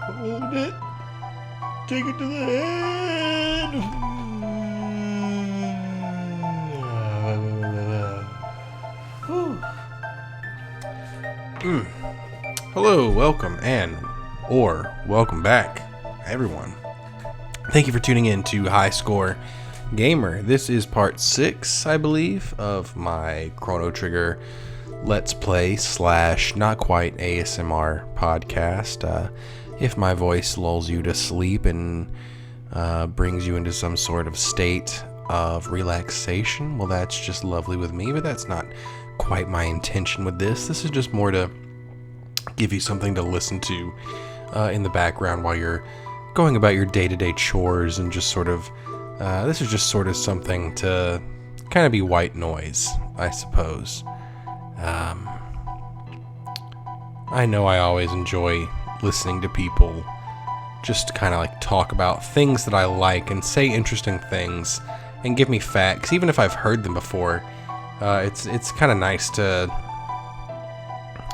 Hold it. Take it to the head. Hello, welcome, or welcome back, everyone. Thank you for tuning in to High Score Gamer. This is part 6, I believe, of my Chrono Trigger Let's Play / not quite ASMR podcast. If my voice lulls you to sleep and brings you into some sort of state of relaxation, well, that's just lovely with me, but that's not quite my intention with this. This is just more to give you something to listen to in the background while you're going about your day-to-day chores, and just sort of this is just sort of something to kind of be white noise, I suppose. I know I always enjoy listening to people just kind of like talk about things that I like and say interesting things and give me facts, even if I've heard them before. It's kind of nice to,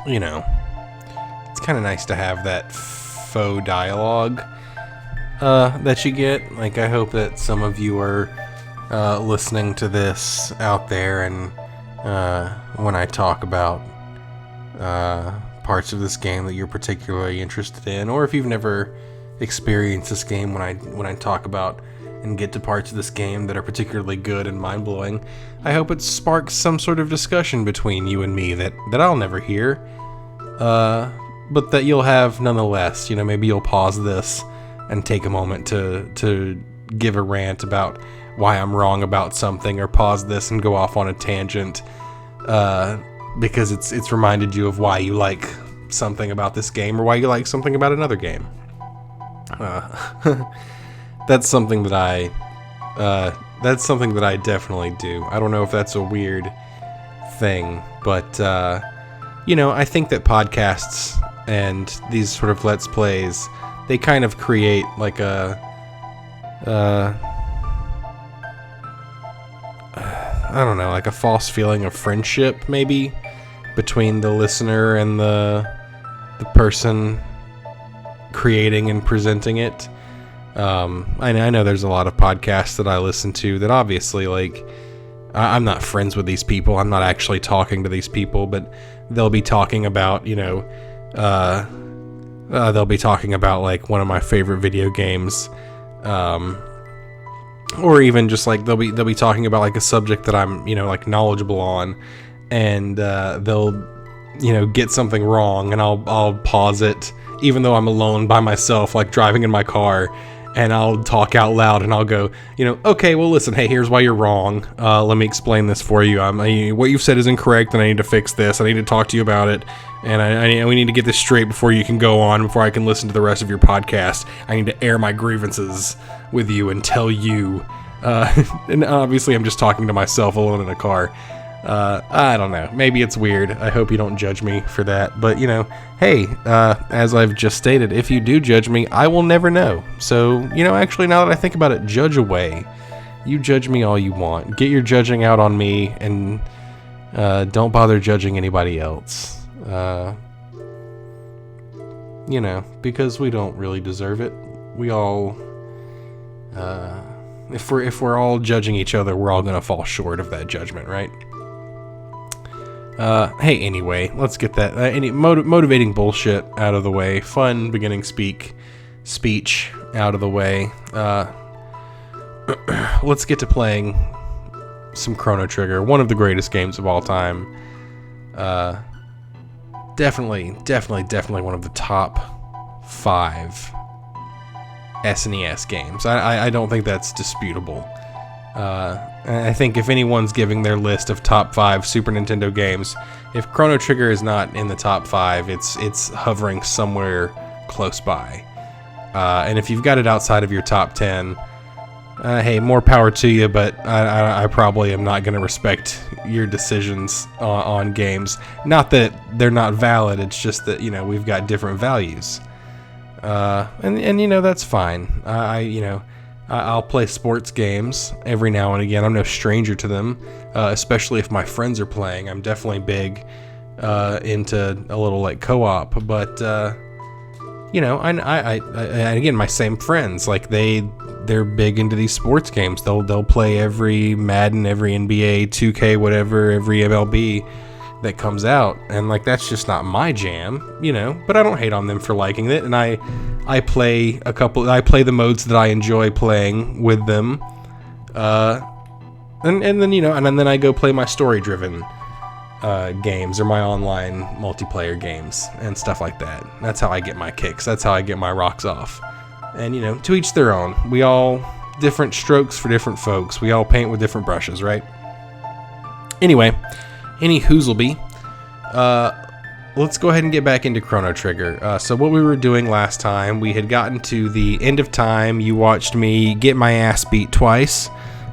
it's kind of nice to have that faux dialogue that you get. Like, I hope that some of you are listening to this out there, and when I talk about parts of this game that you're particularly interested in, or if you've never experienced this game, when I talk about and get to parts of this game that are particularly good and mind-blowing, I hope it sparks some sort of discussion between you and me that I'll never hear, but that you'll have nonetheless. Maybe you'll pause this and take a moment to give a rant about why I'm wrong about something, or pause this and go off on a tangent because it's reminded you of why you like something about this game, or why you like something about another game. That's something that I definitely do. I don't know if that's a weird thing, but I think that podcasts and these sort of Let's Plays, they kind of create like a I don't know, like a false feeling of friendship, maybe, between the listener and the person creating and presenting it. I know there's a lot of podcasts that I listen to that obviously, like, I'm not friends with these people. I'm not actually talking to these people, but they'll be talking about, they'll be talking about, like, one of my favorite video games, or even just, like, they'll be talking about, like, a subject that I'm, like, knowledgeable on, and they'll, get something wrong, and I'll pause it, even though I'm alone by myself, like, driving in my car, and I'll talk out loud, and I'll go, okay, well, listen, hey, here's why you're wrong. Let me explain this for you. What you've said is incorrect, and I need to fix this. I need to talk to you about it, and we need to get this straight before you can go on, before I can listen to the rest of your podcast. I need to air my grievances with you and tell you. And obviously, I'm just talking to myself alone in a car. I don't know. Maybe it's weird. I hope you don't judge me for that. But, hey, as I've just stated, if you do judge me, I will never know. So, actually, now that I think about it, judge away. You judge me all you want. Get your judging out on me, and don't bother judging anybody else. Because we don't really deserve it. We all, if we're all judging each other, we're all gonna fall short of that judgment, right? Hey, anyway, let's get that motivating bullshit out of the way. Fun beginning speech out of the way. Let's get to playing some Chrono Trigger, one of the greatest games of all time. Definitely one of the top 5 SNES games. I don't think that's disputable. I think if anyone's giving their list of top 5 Super Nintendo games, if Chrono Trigger is not in the top 5, it's hovering somewhere close by. And if you've got it outside of your top 10, hey, more power to you, but I probably am not going to respect your decisions on games. Not that they're not valid, it's just that, we've got different values. And that's fine. I'll play sports games every now and again. I'm no stranger to them, especially if my friends are playing. I'm definitely big into a little like co-op, but you know, and again, my same friends, like they're big into these sports games. They'll play every Madden, every NBA, 2K, whatever, every MLB that comes out, and like that's just not my jam, you know. But I don't hate on them for liking it, and I play the modes that I enjoy playing with them, and then you know, and then I go play my story-driven games or my online multiplayer games and stuff like that. That's how I get my kicks. That's how I get my rocks off. And you know, to each their own. We all different strokes for different folks. We all paint with different brushes, right? Anyway, any whoozleby. Let's go ahead and get back into Chrono Trigger. So what we were doing last time, we had gotten to the end of time. You watched me get my ass beat twice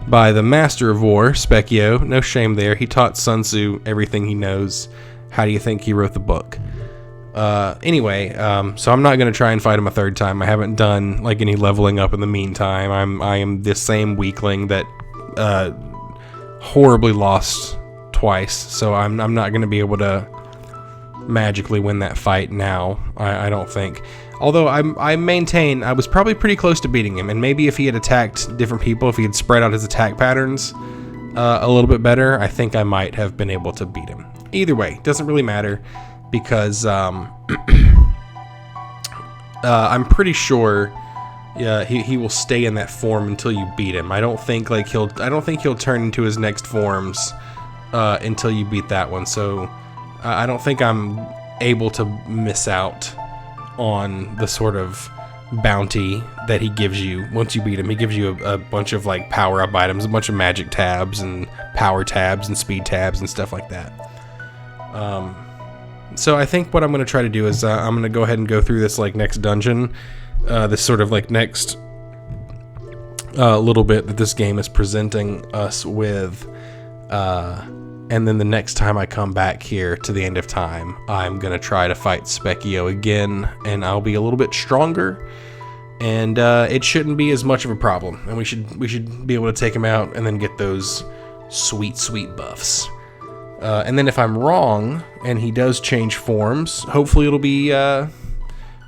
by the Master of War, Specchio. No shame there. He taught Sun Tzu everything he knows. How do you think he wrote the book? Anyway, so I'm not going to try and fight him a third time. I haven't done like any leveling up in the meantime. I am this same weakling that horribly lost twice, so I'm not going to be able to magically win that fight now. I don't think. Although I maintain I was probably pretty close to beating him, and maybe if he had attacked different people, if he had spread out his attack patterns a little bit better, I think I might have been able to beat him. Either way, doesn't really matter, because I'm pretty sure he will stay in that form until you beat him. I don't think he'll turn into his next forms until you beat that one. So I don't think I'm able to miss out on the sort of bounty that he gives you once you beat him. He gives you a bunch of like power-up items, a bunch of magic tabs and power tabs and speed tabs and stuff like that. So I think what I'm going to try to do is I'm going to go ahead and go through this like next dungeon, this sort of like next little bit that this game is presenting us with, and then the next time I come back here to the end of time, I'm going to try to fight Specchio again, and I'll be a little bit stronger, and it shouldn't be as much of a problem, and we should be able to take him out and then get those sweet buffs. And then if I'm wrong and he does change forms, hopefully it'll be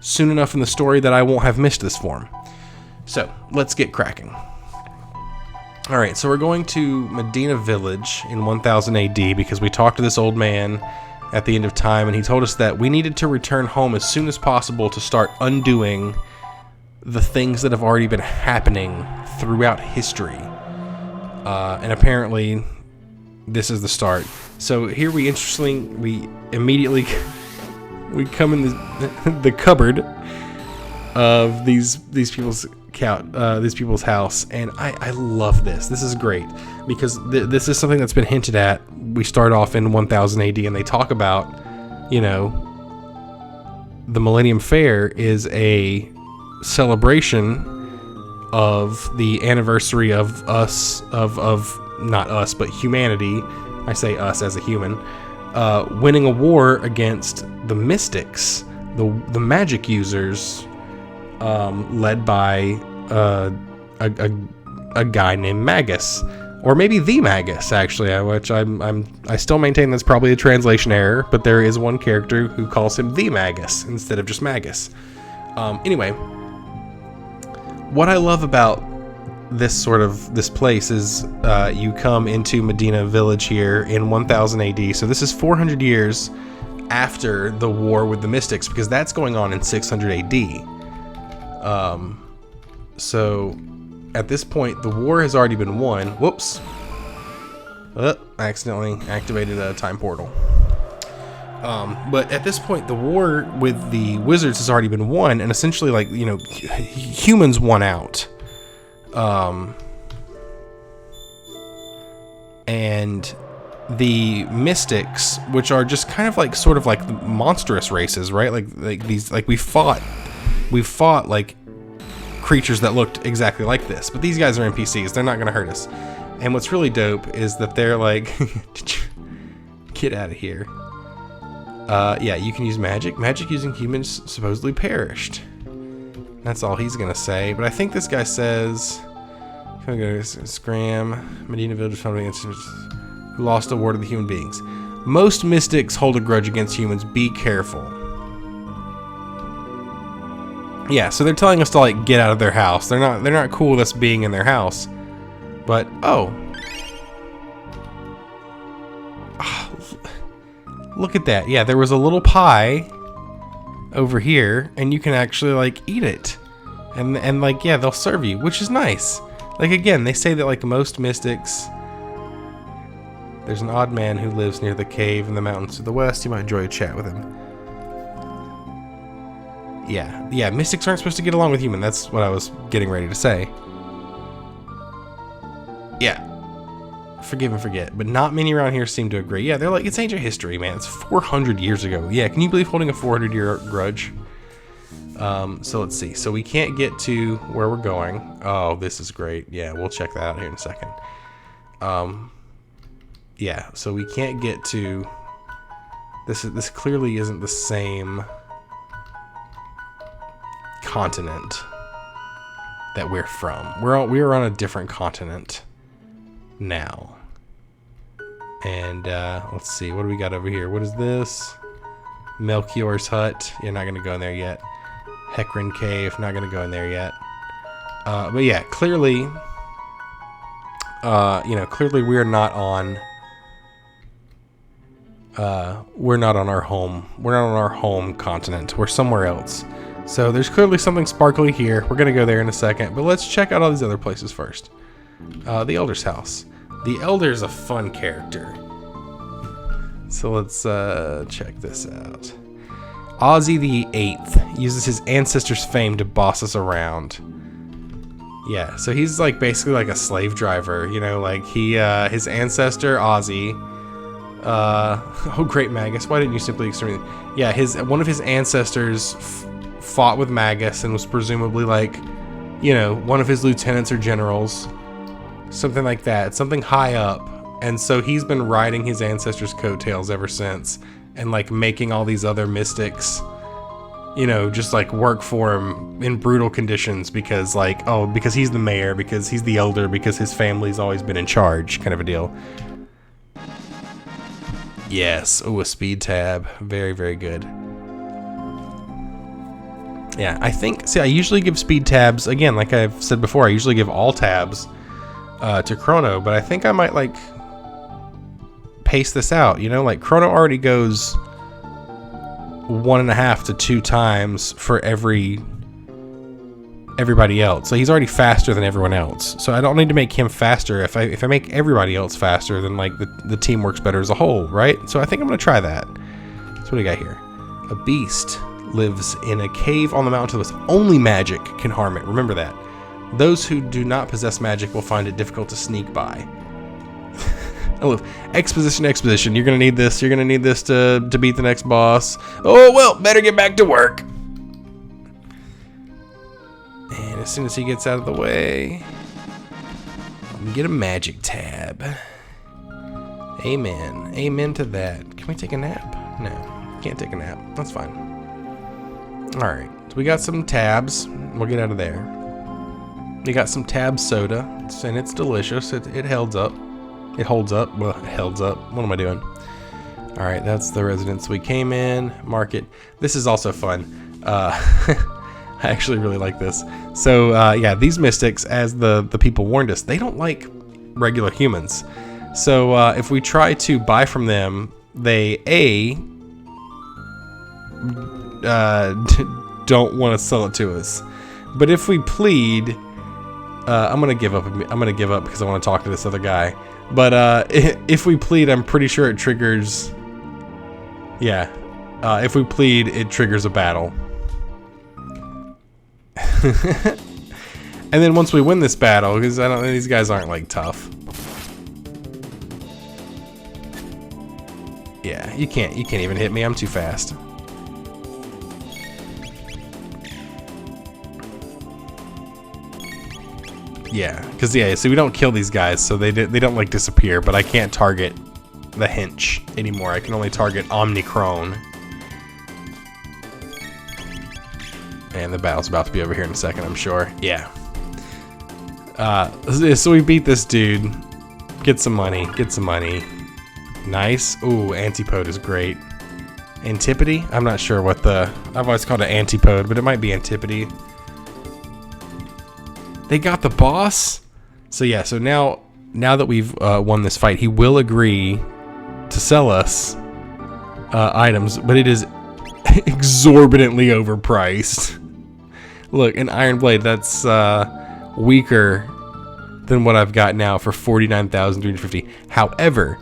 soon enough in the story that I won't have missed this form. So let's get cracking. Alright, so we're going to Medina Village in 1000 AD because we talked to this old man at the end of time, and he told us that we needed to return home as soon as possible to start undoing the things that have already been happening throughout history. And apparently this is the start. So here we immediately we come in the cupboard of these people's house, and I love this. This is great because this is something that's been hinted at. We start off in 1000 AD, and they talk about, you know, the Millennium Fair is a celebration of the anniversary of us, of not us, but humanity. I say us as a human, winning a war against the mystics, the magic users, led by a guy named Magus, or maybe the Magus, actually, which I still maintain that's probably a translation error, but there is one character who calls him the Magus instead of just Magus. Anyway, what I love about this place is you come into Medina Village here in 1000 AD. So this is 400 years after the war with the mystics, because that's going on in 600 AD. So at this point, the war has already been won. Whoops. I accidentally activated a time portal. But at this point, the war with the wizards has already been won, and essentially, like, you know, humans won out. And the mystics, which are just kind of like sort of like the monstrous races, right? Like these, like we fought like creatures that looked exactly like this, but these guys are NPCs. They're not going to hurt us. And what's really dope is that they're like, get out of here. Yeah, you can use magic. Magic using humans supposedly perished. That's all he's gonna say. But I think this guy says, "Can we go to Scram? Medina Village found against who lost a war to the human beings. Most mystics hold a grudge against humans. Be careful." Yeah, so they're telling us to like get out of their house. They're not cool with us being in their house. But oh. Look at that. Yeah, there was a little pie over here and you can actually like eat it. And like yeah, they'll serve you, which is nice. Like again, they say that like most mystics, there's an odd man who lives near the cave in the mountains to the west. You might enjoy a chat with him. Yeah, mystics aren't supposed to get along with humans. That's what I was getting ready to say. Yeah. Forgive and forget. But not many around here seem to agree. Yeah, they're like, it's ancient history, man. It's 400 years ago. Yeah, can you believe holding a 400-year grudge? So let's see. So we can't get to where we're going. Oh, this is great. Yeah, we'll check that out here in a second. Yeah, so we can't get to... This clearly isn't the same continent that we're from. We're on a different continent now. And let's see, what do we got over here? What is this? Melchior's hut. You're not gonna go in there yet. Hecarim cave. Not gonna go in there yet. But yeah, clearly, clearly we're not on. We're not on our home. We're not on our home continent. We're somewhere else. So there's clearly something sparkly here. We're gonna go there in a second, but let's check out all these other places first. The Elder's house. The Elder's a fun character. So let's check this out. Ozzy the Eighth uses his ancestors' fame to boss us around. Yeah, so he's like basically like a slave driver, you know, like he his ancestor Ozzy. Oh great Magus, why didn't you simply exterminate? Yeah, one of his ancestors fought with Magus and was presumably like, you know, one of his lieutenants or generals. Something like that, something high up. And so he's been riding his ancestors' coattails ever since and like making all these other mystics, you know, just like work for him in brutal conditions because like, oh, because he's the mayor, because he's the elder, because his family's always been in charge, kind of a deal. Yes, oh, a speed tab. Very, very good. Yeah, I think, see, I usually give speed tabs, again, like I've said before, I usually give all tabs to Chrono, but I think I might like pace this out, you know, like Chrono already goes 1.5 to 2 times for everybody else, so he's already faster than everyone else, so I don't need to make him faster. If I make everybody else faster, then like the team works better as a whole, right? So I think I'm gonna try that. So what do we got here? A beast lives in a cave on the mountain to the west. Only magic can harm it, remember that. Those who do not possess magic will find it difficult to sneak by. I love exposition. You're gonna need this. You're gonna need this to beat the next boss. Oh well, better get back to work. And as soon as he gets out of the way, I can get a magic tab. Amen. Amen to that. Can we take a nap? No, can't take a nap. That's fine. All right. So we got some tabs. We'll get out of there. We got some tab soda, and it's delicious. It holds up. It holds up. Well, it holds up. What am I doing? All right, that's the residence we came in. Market. This is also fun. I actually really like this. So yeah, these mystics, as the people warned us, they don't like regular humans. So if we try to buy from them, they don't want to sell it to us. But if we plead, I'm gonna give up. I'm gonna give up because I want to talk to this other guy. But if we plead, I'm pretty sure it triggers. Yeah, if we plead, it triggers a battle. And then once we win this battle, because I don't, these guys aren't like tough. Yeah, you can't even hit me. I'm too fast. Yeah, because yeah, so we don't kill these guys, so they don't like disappear. But I can't target the hench anymore. I can only target Omnicron. And the battle's about to be over here in a second, I'm sure. Yeah. So we beat this dude. Get some money. Get some money. Nice. Ooh, Antipode is great. Antipody? I'm not sure what I've always called it antipode, but it might be antipody. They got the boss? So yeah, so now that we've won this fight, he will agree to sell us items, but it is exorbitantly overpriced. Look, an iron blade, that's weaker than what I've got now for 49,350. However,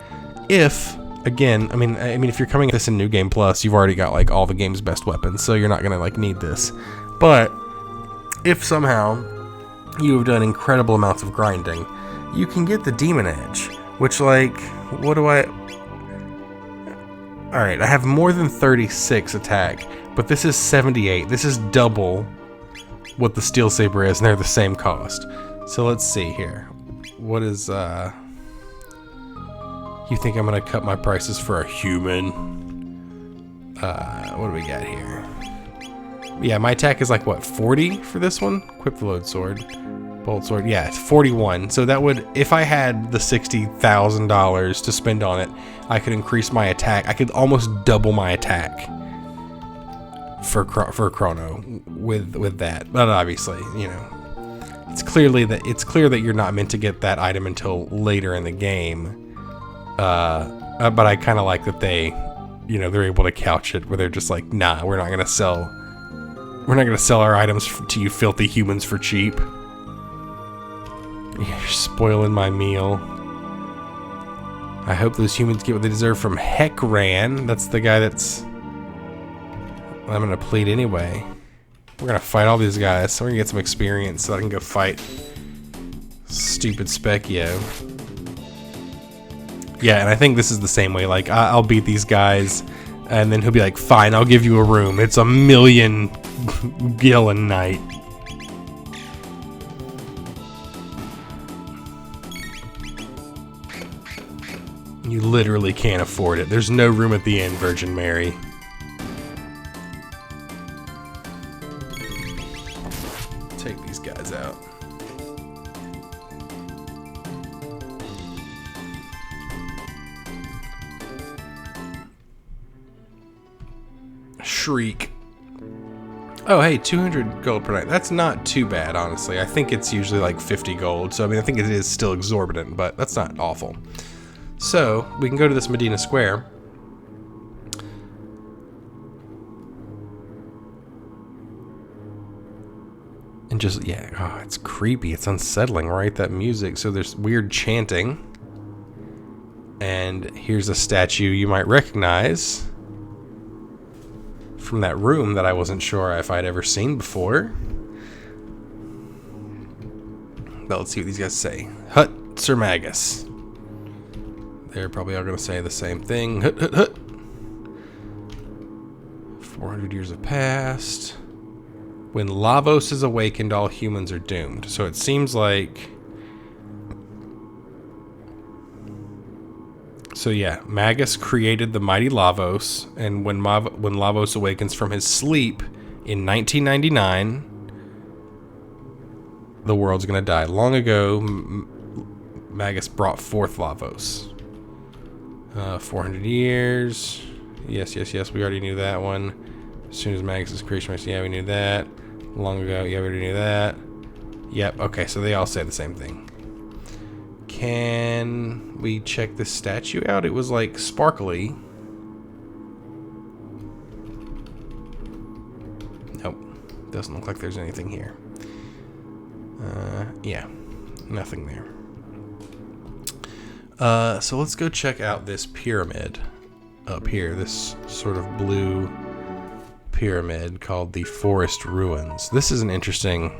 if again, I mean, if you're coming at this in New Game Plus, you've already got like all the game's best weapons, so you're not gonna like need this. But if somehow you have done incredible amounts of grinding, you can get the Demon Edge, which like, what do I? All right, I have more than 36 attack, but this is 78. This is double what the Steel Saber is, and they're the same cost. So let's see here. What is you think I'm gonna cut my prices for a human? What do we got here? Yeah, my attack is like what, 40 for this one? Equip the load sword, bolt sword. Yeah, it's 41. So that would, if I had the $60,000 to spend on it, I could increase my attack. I could almost double my attack for Chrono with that. But obviously, you know, it's clear that you're not meant to get that item until later in the game. But I kind of like that they, you know, they're able to couch it where they're just like, nah, we're not gonna sell our items to you filthy humans for cheap. You're spoiling my meal. I hope those humans get what they deserve from Heckran. That's the guy that's... I'm gonna plead anyway. We're gonna fight all these guys, so we're gonna get some experience so I can go fight stupid Specchio. Yeah, and I think this is the same way. Like, I'll beat these guys, and then he'll be like, fine, I'll give you a room. It's 1,000,000 gil a night. You literally can't afford it. There's no room at the inn, Virgin Mary. Take these guys out. Shriek. Oh, hey, 200 gold per night. That's not too bad, honestly. I think it's usually like 50 gold. So, I mean, I think it is still exorbitant, but that's not awful. So, we can go to this Medina Square. And just, yeah, oh, it's creepy. It's unsettling, right? That music. So there's weird chanting. And here's a statue you might recognize from that room that I wasn't sure if I'd ever seen before. But let's see what these guys say. Hut Sir Magus. They're probably all going to say the same thing. Hut, hut, hut. 400 years have passed. When Lavos is awakened, all humans are doomed. So it seems like... So yeah, Magus created the mighty Lavos, and when Lavos awakens from his sleep in 1999, the world's gonna die. Long ago, Magus brought forth Lavos. 400 years. Yes, yes, yes, we already knew that one. As soon as Magus' creation, yeah, we knew that. Long ago, yeah, we already knew that. Yep, okay, so they all say the same thing. Can we check this statue out? It was like sparkly. Nope, doesn't look like there's anything here. Yeah, nothing there. So let's go check out this pyramid up here, this sort of blue pyramid called the Forest Ruins. This is an interesting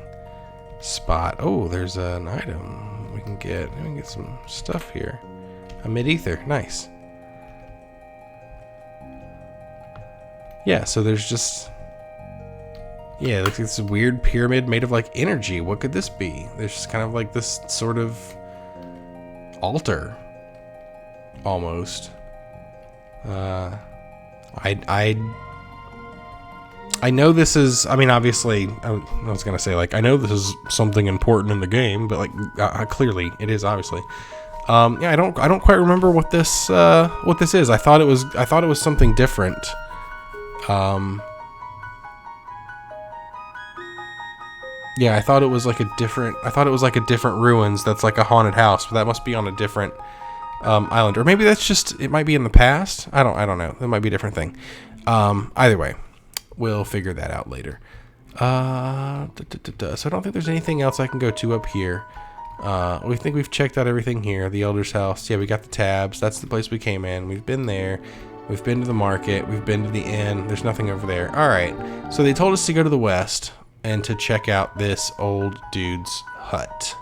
spot. Oh, there's an item we can get. We can get some stuff here. A mid-ether, nice. Yeah, so there's just... Yeah, it looks like this weird pyramid made of like energy. What could this be? There's just kind of like this sort of altar, almost. I know this is, I mean, obviously, I was going to say, like, I know this is something important in the game, but, like, clearly it is, obviously. Yeah, I don't quite remember what this is. I thought it was something different. Yeah, I thought it was like a different ruins that's like a haunted house, but that must be on a different island. Or maybe that's just, it might be in the past. I don't know. That might be a different thing. Either way, we'll figure that out later. So I don't think there's anything else I can go to up here. We think we've checked out everything here. The Elder's house. Yeah, we got the tabs. That's the place we came in. We've been there. We've been to the market. We've been to the inn. There's nothing over there. All right. So they told us to go to the west and to check out this old dude's hut.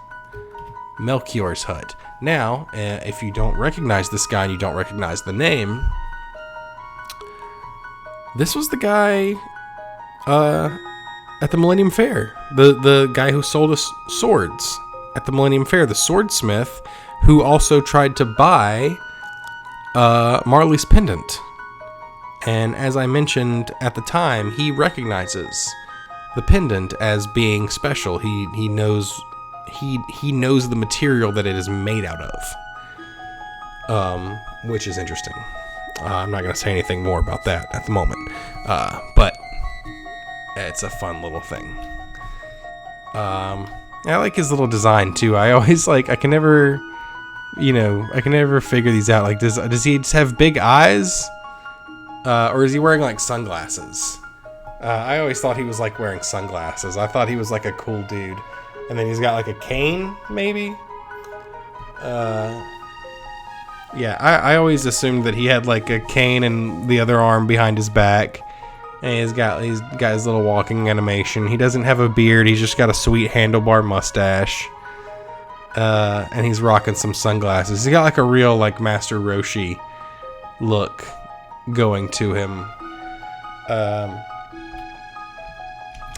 Melchior's hut. Now, if you don't recognize this guy and you don't recognize the name, this was the guy at the Millennium Fair. The guy who sold us swords at the Millennium Fair. The swordsmith who also tried to buy Marley's pendant. And as I mentioned at the time, he recognizes the pendant as being special. He knows the material that it is made out of, which is interesting. I'm not going to say anything more about that at the moment, but it's a fun little thing. I like his little design too. I always I can never figure these out. Like, does he just have big eyes, or is he wearing like sunglasses? I always thought he was like wearing sunglasses. I thought he was like a cool dude. And then he's got like a cane, maybe? Yeah, I always assumed that he had like a cane and the other arm behind his back. And he's got his little walking animation. He doesn't have a beard, he's just got a sweet handlebar mustache. And he's rocking some sunglasses. He's got like a real like Master Roshi look going to him.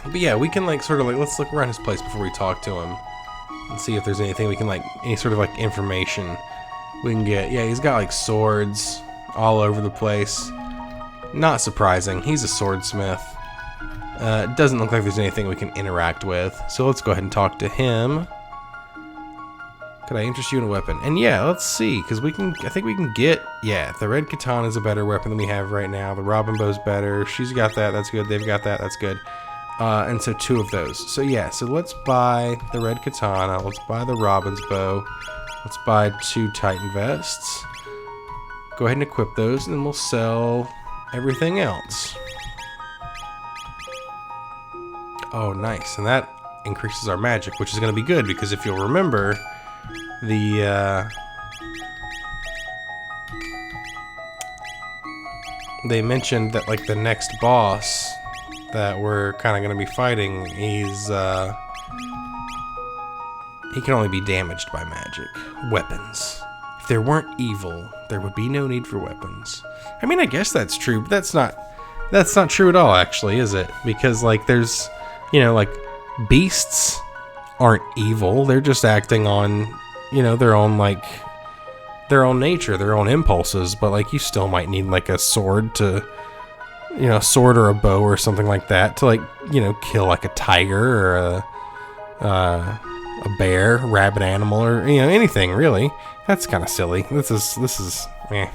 But yeah, we can like sort of like, let's look around his place before we talk to him and see if there's anything we can like, any sort of like information we can get. Yeah, he's got like swords all over the place. Not surprising, he's a swordsmith. It doesn't look like there's anything we can interact with, so let's go ahead and talk to him. Could I interest you in a weapon? And yeah, let's see, because I think we can get, yeah, the red katana is a better weapon than we have right now. The robin bow's better. She's got that, that's good. They've got that, that's good. And so 2 of those. So yeah, so let's buy the red katana. Let's buy the robin's bow. Let's buy 2 titan vests. Go ahead and equip those, and then we'll sell everything else. Oh, nice. And that increases our magic, which is going to be good, because if you'll remember, they mentioned that like the next boss that we're kind of going to be fighting, he can only be damaged by magic. Weapons. If there weren't evil, there would be no need for weapons. I mean, I guess that's true, but that's not true at all, actually, is it? Because like there's, like beasts aren't evil. They're just acting on, their own nature, their own impulses. But like you still might need like a sword to, a sword or a bow or something like that to like, kill like a tiger or a bear, rabbit animal, or anything really. That's kind of silly. This is a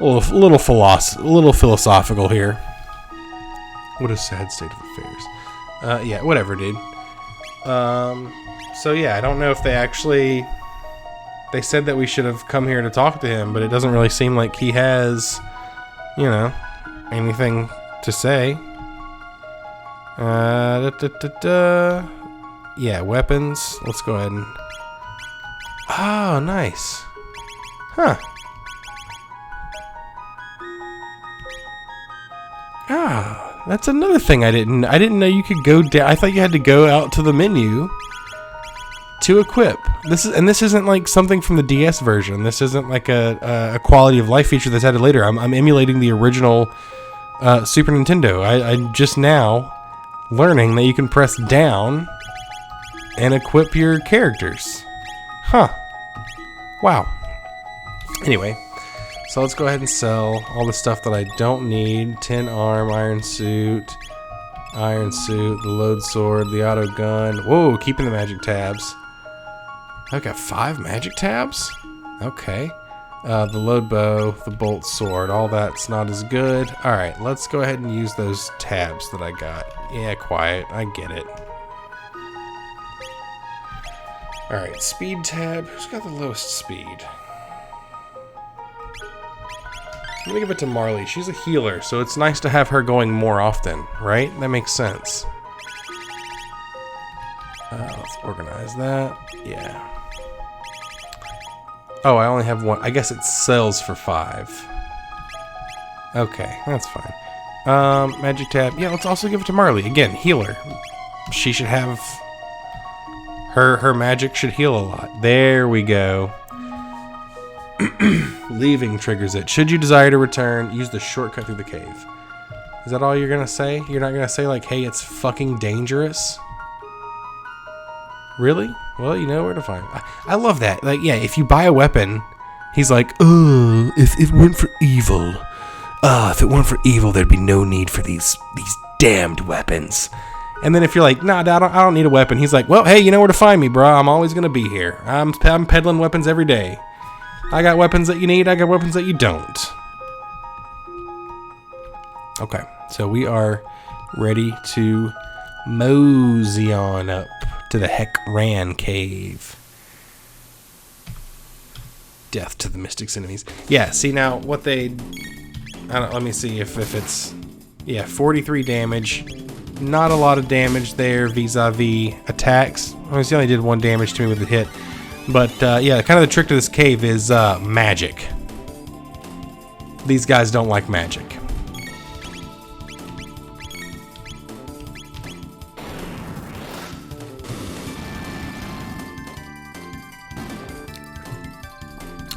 little philosophical here. What a sad state of affairs. Yeah, whatever, dude. So yeah, I don't know if they said that we should have come here to talk to him, but it doesn't really seem like he has, anything to say. Yeah, weapons. Let's go ahead and... Oh, nice. Huh. Ah, that's another thing I didn't know you could go down. I thought you had to go out to the menu to equip. This isn't like something from the DS version. This isn't like a quality of life feature that's added later. I'm emulating the original Super Nintendo. I just now learning that you can press down and equip your characters. Huh. Wow. Anyway, so let's go ahead and sell all the stuff that I don't need. Tin arm, iron suit, the load sword, the auto gun. Whoa, keeping the magic tabs. I've got 5 magic tabs? Okay. The load bow, the bolt sword, all that's not as good. Alright, let's go ahead and use those tabs that I got. Yeah, quiet. I get it. Alright, speed tab. Who's got the lowest speed? I'm gonna give it to Marley. She's a healer, so it's nice to have her going more often, right? That makes sense. Let's organize that. Yeah. Oh, I only have one. I guess it sells for 5. Okay, that's fine. Magic tab. Yeah, let's also give it to Marley. Again, healer. She should have... Her magic should heal a lot. There we go. Leaving triggers it. Should you desire to return, use the shortcut through the cave. Is that all you're gonna say? You're not gonna say like, hey, it's fucking dangerous? Really? Well, you know where to find it. I love that. Like, yeah, if you buy a weapon, he's like, oh, if it weren't for evil. If it weren't for evil, there'd be no need for these damned weapons. And then if you're like, nah, I don't need a weapon, he's like, well, hey, you know where to find me, bro. I'm always gonna be here. I'm peddling weapons every day. I got weapons that you need, I got weapons that you don't. Okay, so we are ready to mosey on up to the Heck-Ran cave. Death to the Mystic's enemies. Yeah, see now what they... let me see if it's... Yeah, 43 damage. Not a lot of damage there vis-a-vis attacks. He only did 1 damage to me with a hit. But, yeah, kind of the trick to this cave is magic. These guys don't like magic.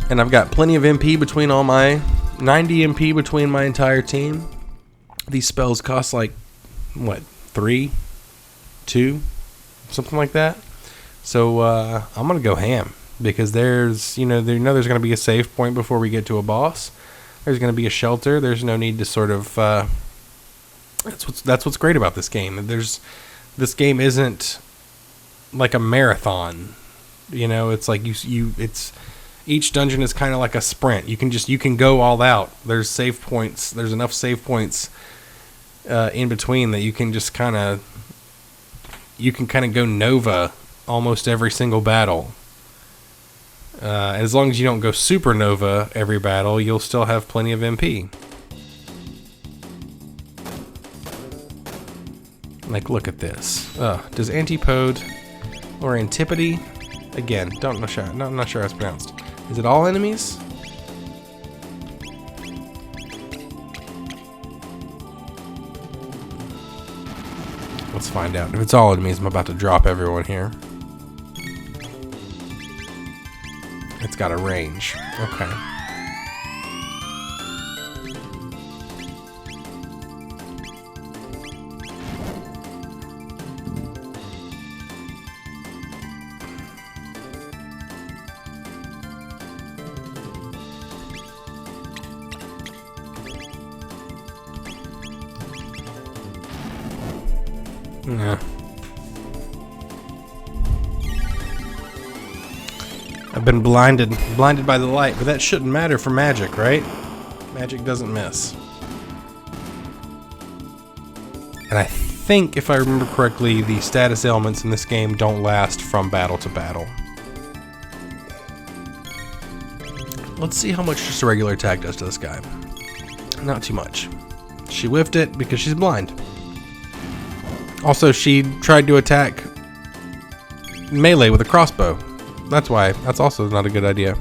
And I've got plenty of MP between all my... 90 MP between my entire team. These spells cost like, what, 3? 2? Something like that. So, I'm going to go ham. Because there's, there's going to be a save point before we get to a boss. There's going to be a shelter. There's no need to sort of... That's what's great about this game. This game isn't like a marathon. It's like it's... Each dungeon is kind of like a sprint. You can go all out. There's save points. There's enough save points in between that you can just kind of go Nova almost every single battle. As long as you don't go Supernova every battle, you'll still have plenty of MP. Like, look at this. Does Antipode or Antipode? Again, I'm not sure how it's pronounced. Is it all enemies? Let's find out. If it's all enemies, I'm about to drop everyone here. It's got a range. Okay. Yeah. I've been blinded by the light, but that shouldn't matter for magic, right? Magic doesn't miss. And I think, if I remember correctly, the status elements in this game don't last from battle to battle. Let's see how much just a regular attack does to this guy. Not too much. She whiffed it because she's blind. Also, she tried to attack melee with a crossbow. That's why. That's also not a good idea.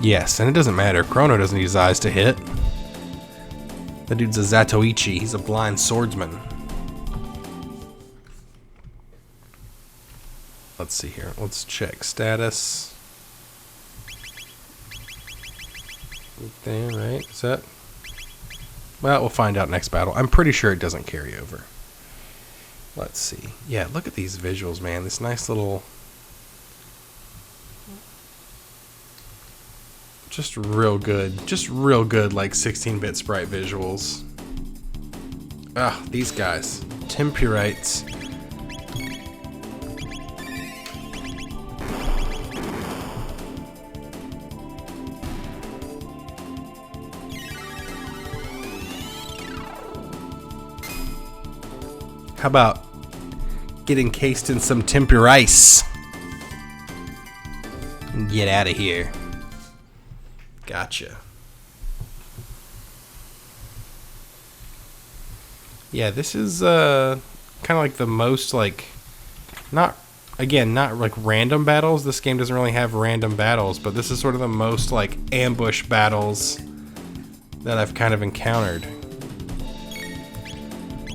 Yes, and it doesn't matter. Chrono doesn't need his eyes to hit. The dude's a Zatoichi. He's a blind swordsman. Let's see here. Let's check status. Right there, right? Is that... Well, we'll find out next battle. I'm pretty sure it doesn't carry over. Let's see. Yeah, look at these visuals, man. This nice little... Just real good, like 16-bit sprite visuals. Ah, these guys. Tempurites. How about get encased in some temper ice? And get out of here. Gotcha. Yeah, this is kind of like the most like not like random battles. This game doesn't really have random battles, but this is sort of the most like ambush battles that I've kind of encountered.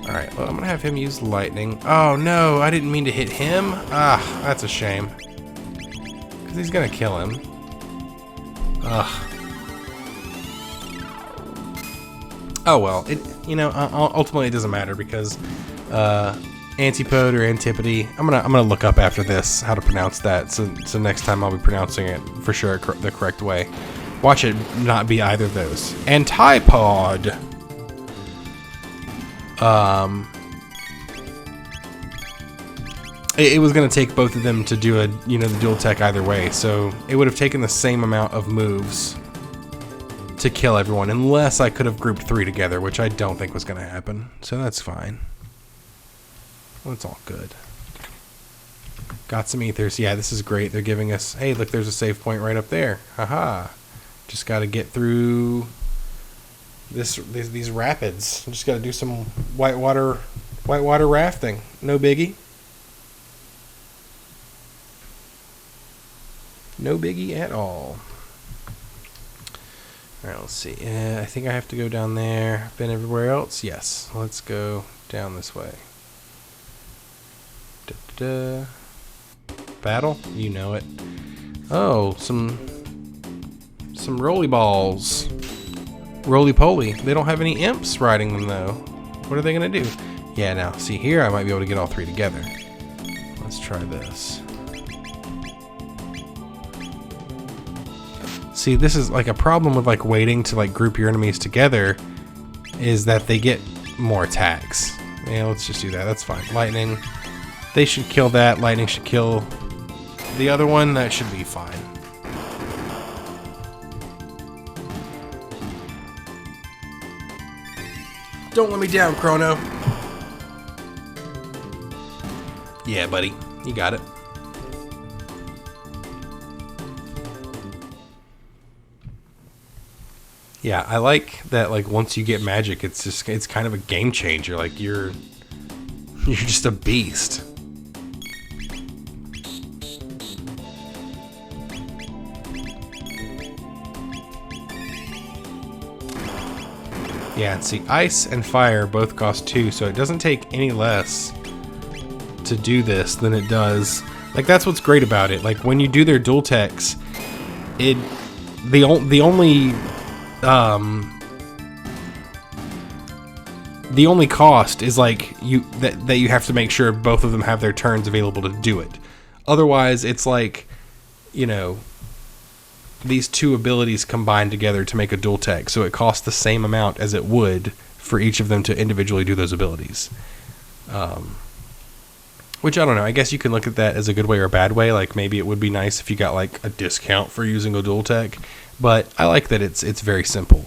Alright, well, I'm gonna have him use lightning. Oh no, I didn't mean to hit him. Ah, that's a shame. Because he's gonna kill him. Ugh. Oh well, ultimately it doesn't matter because Antipode or Antipode, I'm gonna look up after this how to pronounce that, so next time I'll be pronouncing it for sure the correct way. Watch it not be either of those. Antipode. It was gonna take both of them to do the dual tech either way, so it would have taken the same amount of moves to kill everyone, unless I could have grouped 3 together, which I don't think was gonna happen. So that's fine. Well, it's all good. Got some ethers. Yeah, this is great. They're giving us, hey, look, there's a save point right up there. Haha. Just got to get through these rapids. Just got to do some whitewater rafting. No biggie. No biggie at all. All right, let's see. I think I have to go down there. Been everywhere else? Yes. Let's go down this way. Da-da-da. Battle? You know it. Oh, some roly balls. Roly-poly. They don't have any imps riding them, though. What are they going to do? Yeah, now, see here, I might be able to get all 3 together. Let's try this. See, this is like a problem with like waiting to like group your enemies together is that they get more attacks. Yeah, let's just do that. That's fine. Lightning. They should kill that. Lightning should kill the other one. That should be fine. Don't let me down, Chrono. Yeah, buddy. You got it. Yeah, I like that, like, once you get magic, it's kind of a game changer. Like, you're just a beast. Yeah, and see, ice and fire both cost 2, so it doesn't take any less to do this than it does. Like, that's what's great about it. Like, when you do their dual techs, the only cost is like that you have to make sure both of them have their turns available to do it. Otherwise, it's like, you know, these 2 abilities combined together to make a dual tech, so it costs the same amount as it would for each of them to individually do those abilities. Which, I don't know, I guess you can look at that as a good way or a bad way. Like, maybe it would be nice if you got like a discount for using a dual tech, but I like that it's very simple.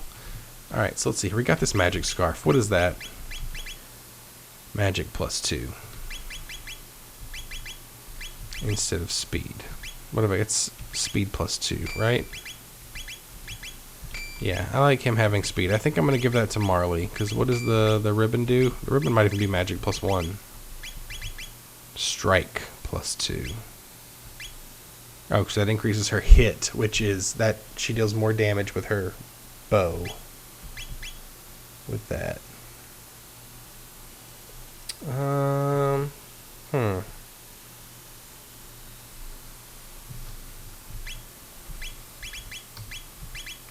Alright, so let's see here. We got this magic scarf. What is that? Magic +2 instead of speed. What if it's speed +2, right? Yeah, I like him having speed. I think I'm going to give that to Marley, because what does the ribbon do? The ribbon might even be magic +1. Strike +2. Oh, because that increases her hit, which is that she deals more damage with her bow. With that.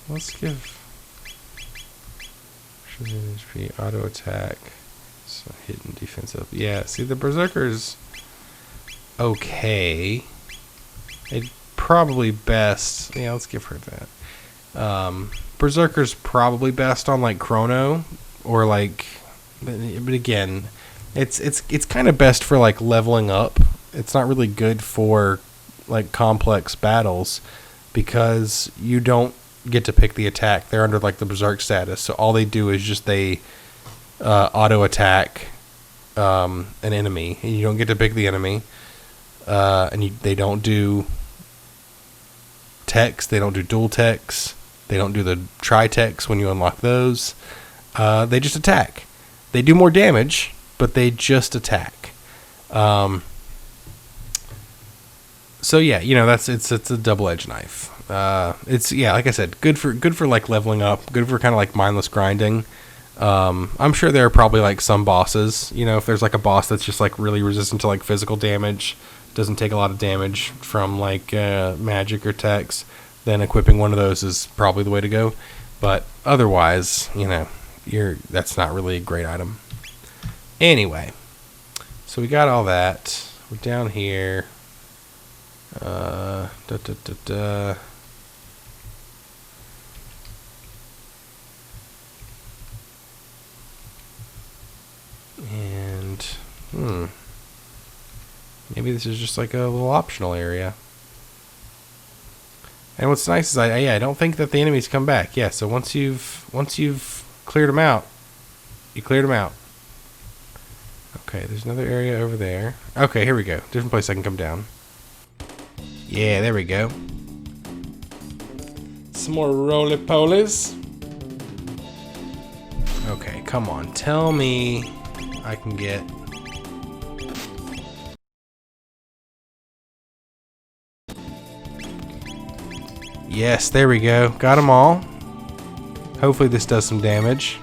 Let's give HP auto attack. So hidden defensive. Yeah, see the Berserker's okay. It probably best. Yeah, let's give her that. Berserker's probably best on like Chrono or like, but again, it's kind of best for like leveling up. It's not really good for like complex battles because you don't get to pick the attack. They're under like the Berserk status, so all they do is just they auto attack an enemy. And you don't get to pick the enemy. They don't do techs. They don't do dual techs. They don't do the tri-techs when you unlock those. They just attack. They do more damage, but they just attack. So yeah, it's a double-edged knife. It's like I said, good for like leveling up, good for kind of like mindless grinding. I'm sure there are probably like some bosses, if there's like a boss that's just like really resistant to like physical damage, doesn't take a lot of damage from like magic or techs, then equipping one of those is probably the way to go. But otherwise, that's not really a great item. Anyway, so we got all that. We're down here. And maybe this is just like a little optional area. And what's nice is I don't think that the enemies come back. Yeah, so once you've cleared them out, you cleared them out. Okay, there's another area over there. Okay, here we go. Different place I can come down. Yeah, there we go. Some more roly-polies. Okay, come on. Tell me I can get... Yes, there we go. Got them all. Hopefully this does some damage.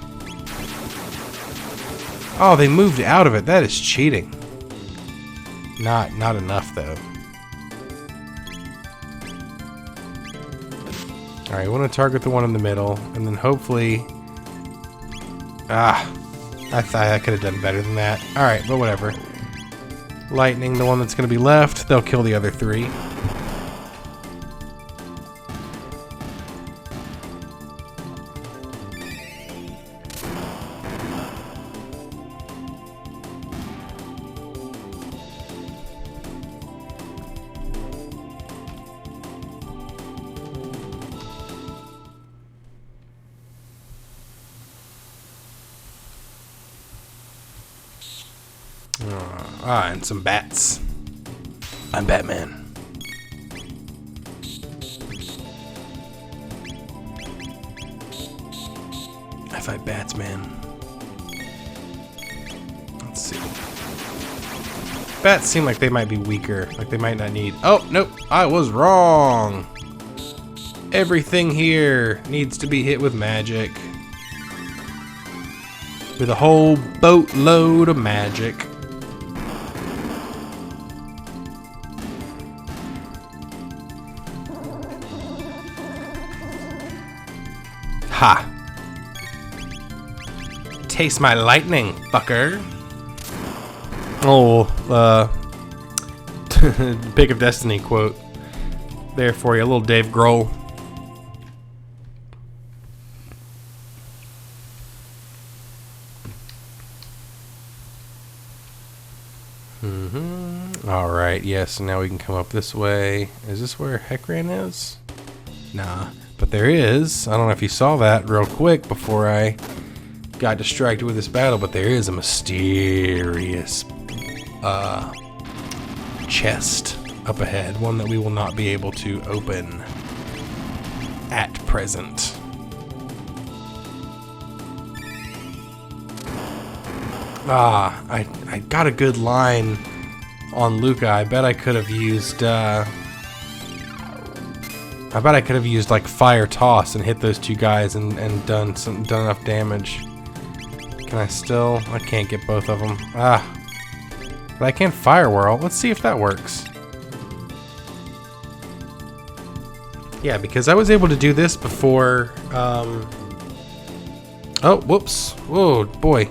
Oh, they moved out of it. That is cheating. Not enough, though. Alright, we want to target the one in the middle, and then hopefully... I thought I could have done better than that. Alright, but whatever. Lightning, the one that's going to be left. They'll kill the other three. And some bats. I'm Batman. I fight bats, man. Let's see. Bats seem like they might be weaker. Like they might not need... Oh, nope. I was wrong. Everything here needs to be hit with magic. With a whole boatload of magic. Ha! Taste my lightning, fucker. Oh, Pick of Destiny quote there for you, a little Dave Grohl. Alright, yes, now we can come up this way. Is this where Heckran is? Nah. But there is, I don't know if you saw that real quick before I got distracted with this battle, but there is a mysterious chest up ahead, one that we will not be able to open at present. I got a good line on Luca. I bet I could have used like fire toss and hit those two guys and done enough damage. Can I still? I can't get both of them. But I can fire whirl. Let's see if that works. Yeah, because I was able to do this before. Oh, whoops! Whoa, boy.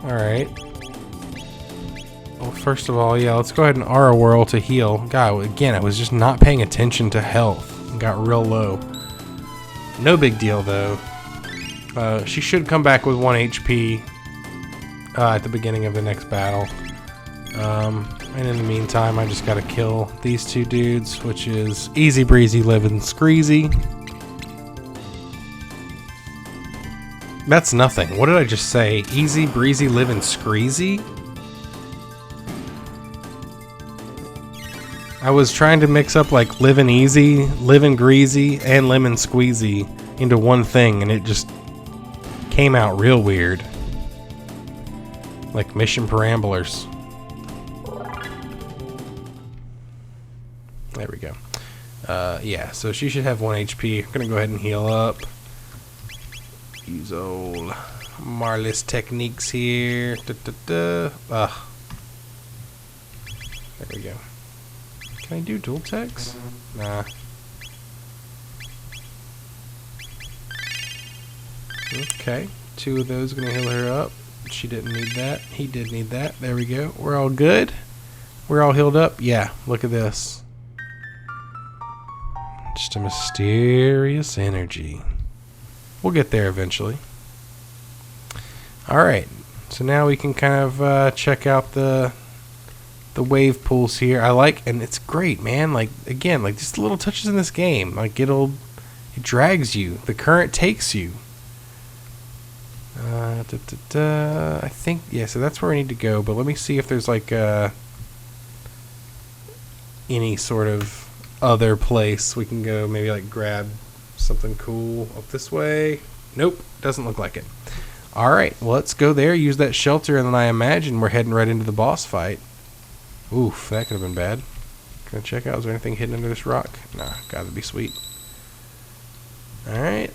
All right. Well, first of all, yeah, let's go ahead and aura whirl to heal. God, again, I was just not paying attention to health and got real low. No big deal, though. She should come back with 1 HP at the beginning of the next battle. And in the meantime, I just gotta kill these two dudes, which is easy breezy living screezy. That's nothing. What did I just say? Easy, breezy, living screezy? I was trying to mix up like living easy, living greasy, and lemon squeezy into one thing, and it just came out real weird. Like Mission Peramblers. There we go. Yeah, so she should have 1 HP. I'm gonna go ahead and heal up. Use old Marlis techniques here. There we go. Can I do dual techs? Nah. Okay, 2 of those gonna heal her up. She didn't need that. He did need that. There we go. We're all good. We're all healed up. Yeah, look at this. Just a mysterious energy. We'll get there eventually. Alright, so now we can kind of check out the wave pools here. I like, and it's great, man. Like, again, like just the little touches in this game. Like, it drags you. The current takes you. I think, yeah, so that's where I need to go, but let me see if there's like any sort of other place we can go. Maybe like grab something cool up this way. Nope, doesn't look like it. Alright, well, let's go there, use that shelter, and then I imagine we're heading right into the boss fight. Oof, that could have been bad. Can I check out, is there anything hidden under this rock? Nah, gotta be sweet. Alright,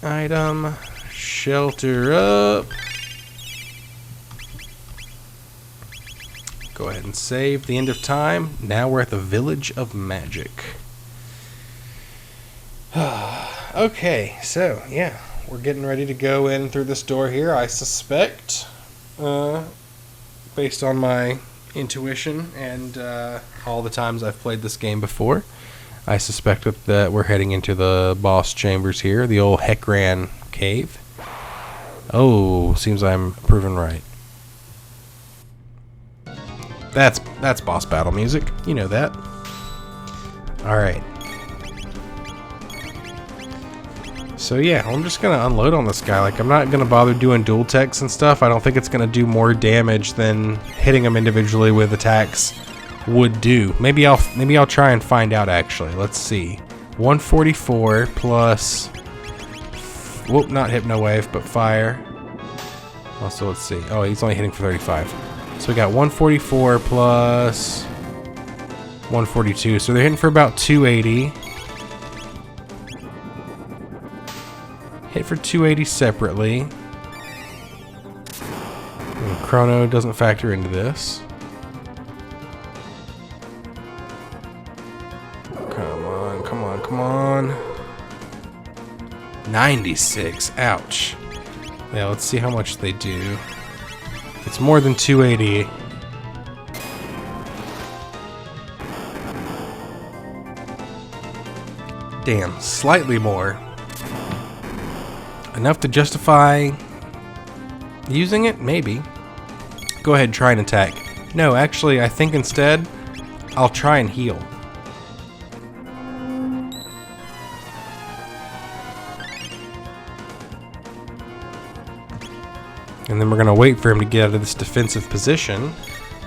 item, shelter up. Go ahead and save the end of time. Now we're at the Village of Magic. Okay, so yeah, we're getting ready to go in through this door here. I suspect, based on my intuition and all the times I've played this game before, I suspect that we're heading into the boss chambers here, the old Hekran cave. Oh, seems I'm proven right. That's boss battle music. You know that. Alright. So yeah, I'm just gonna unload on this guy. Like, I'm not gonna bother doing dual techs and stuff. I don't think it's gonna do more damage than hitting them individually with attacks would do. Maybe I'll try and find out actually. Let's see. 144 plus whoop, not hypno wave, but fire. Also, let's see. Oh, he's only hitting for 35. So we got 144 plus 142. So they're hitting for about 280. Hit for 280 separately. And Chrono doesn't factor into this. Come on, come on, come on. 96. Ouch. Yeah, let's see how much they do. It's more than 280. Damn, slightly more. Enough to justify using it? Maybe. Go ahead and try and attack. No, actually, I think instead, I'll try and heal. And then we're going to wait for him to get out of this defensive position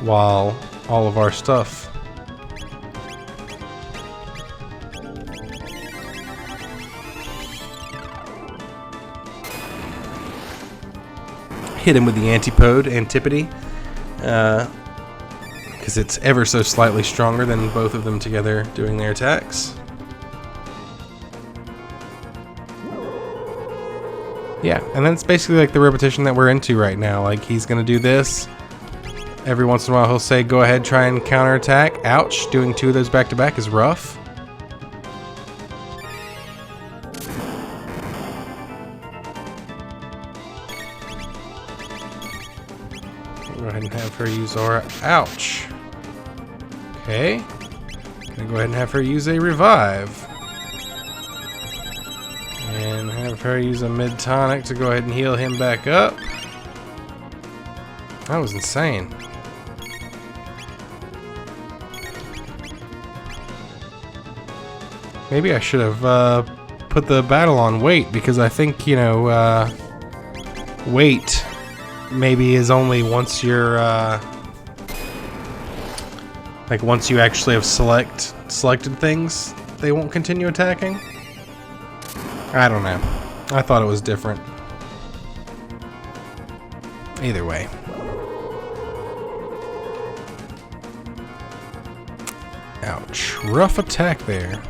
while all of our stuff... hit him with the antipode, because it's ever so slightly stronger than both of them together doing their attacks. Yeah, and that's basically like the repetition that we're into right now. Like, he's gonna do this. Every once in a while he'll say, go ahead, try and counterattack. Ouch, doing 2 of those back to back is rough. Go ahead and have her use aura. Ouch. Okay. Gonna go ahead and have her use a revive. And have her use a mid tonic to go ahead and heal him back up. That was insane. Maybe I should have put the battle on wait, because I think, you know, wait maybe is only once you're like once you actually have selected things, they won't continue attacking. I don't know. I thought it was different. Either way. Ouch. Rough attack there.